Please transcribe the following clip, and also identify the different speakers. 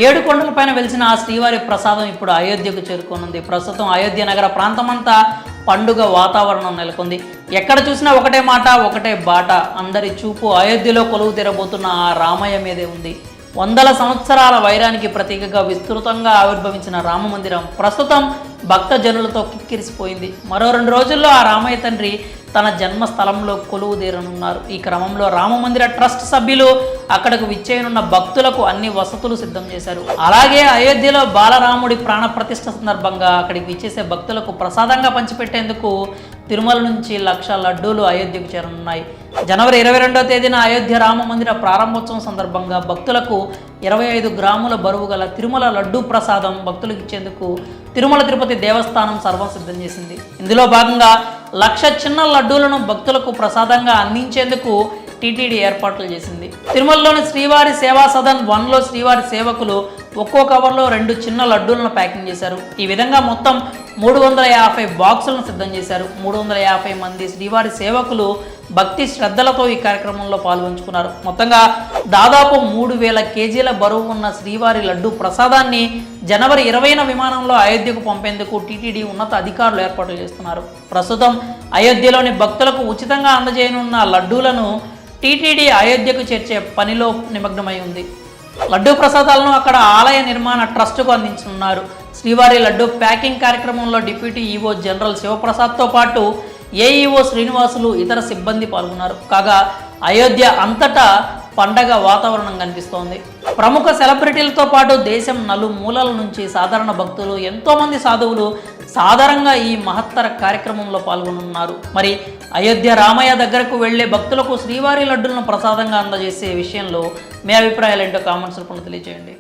Speaker 1: ఏడు కొండలపైన వెలిసిన ఆ శ్రీవారి ప్రసాదం ఇప్పుడు అయోధ్యకు చేరుకోనుంది. ప్రస్తుతం అయోధ్య నగర ప్రాంతమంతా పండుగ వాతావరణం నెలకొంది. ఎక్కడ చూసినా ఒకటే మాట, ఒకటే బాట. అందరి చూపు అయోధ్యలో కొలువు తీరబోతున్న ఆ రామయ్య మీదే ఉంది. వందల సంవత్సరాల వైరానికి ప్రతీకగా విస్తృతంగా ఆవిర్భవించిన రామ మందిరం ప్రస్తుతం భక్తజనులతో కిక్కిరిసిపోయింది. మరో 2 రోజుల్లో ఆ రామయ్య తండ్రి తన జన్మస్థలంలో కొలువు తీరనున్నారు. ఈ క్రమంలో రామమందిర ట్రస్ట్ సభ్యులు అక్కడకు విచ్చేయనున్న భక్తులకు అన్ని వసతులు సిద్ధం చేశారు. అలాగే అయోధ్యలో బాలరాముడి ప్రాణ ప్రతిష్ఠ సందర్భంగా అక్కడికి విచ్చేసే భక్తులకు ప్రసాదంగా పంచిపెట్టేందుకు తిరుమల నుంచి 1,00,000 లడ్డూలు అయోధ్యకు చేరనున్నాయి. జనవరి 22వ తేదీన అయోధ్య రామ మందిర ప్రారంభోత్సవం సందర్భంగా భక్తులకు 25 గ్రాముల బరువు గల తిరుమల లడ్డూ ప్రసాదం భక్తులకు ఇచ్చేందుకు తిరుమల తిరుపతి దేవస్థానం సర్వం సిద్ధం చేసింది. ఇందులో భాగంగా 1,00,000 చిన్న లడ్డూలను భక్తులకు ప్రసాదంగా అందించేందుకు టీటీడీ ఏర్పాట్లు చేసింది. తిరుమలలోని శ్రీవారి సేవా సదన్ 1లో శ్రీవారి సేవకులు ఒక్కో కవర్లో 2 చిన్న లడ్డూలను ప్యాకింగ్ చేశారు. ఈ విధంగా మొత్తం 350 బాక్సులను సిద్ధం చేశారు. 350 మంది శ్రీవారి సేవకులు భక్తి శ్రద్ధలతో ఈ కార్యక్రమంలో పాల్గొంచుకున్నారు. మొత్తంగా దాదాపు 3,000 కేజీల బరువు ఉన్న శ్రీవారి లడ్డు ప్రసాదాన్ని జనవరి 20న విమానంలో అయోధ్యకు పంపేందుకు టీటీడీ ఉన్నత అధికారులు ఏర్పాట్లు చేస్తున్నారు. ప్రస్తుతం అయోధ్యలోని భక్తులకు ఉచితంగా అందజేయనున్న లడ్డూలను టీటీడీ అయోధ్యకు చేర్చే పనిలో నిమగ్నమై ఉంది. లడ్డూ ప్రసాదాలను అక్కడ ఆలయ నిర్మాణ ట్రస్టుకు అందించనున్నారు. శ్రీవారి లడ్డూ ప్యాకింగ్ కార్యక్రమంలో డిప్యూటీ ఈవో జనరల్ శివప్రసాద్తో పాటు ఏఈఓ శ్రీనివాసులు ఇతర సిబ్బంది పాల్గొన్నారు. కాగా అయోధ్య అంతటా పండగ వాతావరణం కనిపిస్తోంది. ప్రముఖ సెలబ్రిటీలతో పాటు దేశం నలుమూలల నుంచి సాధారణ భక్తులు, ఎంతోమంది సాధువులు సాధారణంగా ఈ మహత్తర కార్యక్రమంలో పాల్గొనున్నారు. మరి అయోధ్య రామయ్య దగ్గరకు వెళ్లే భక్తులకు శ్రీవారి లడ్డులను ప్రసాదంగా అందజేసే విషయంలో మీ అభిప్రాయాలు ఏంటో కామెంట్స్ రూపంలో తెలియజేయండి.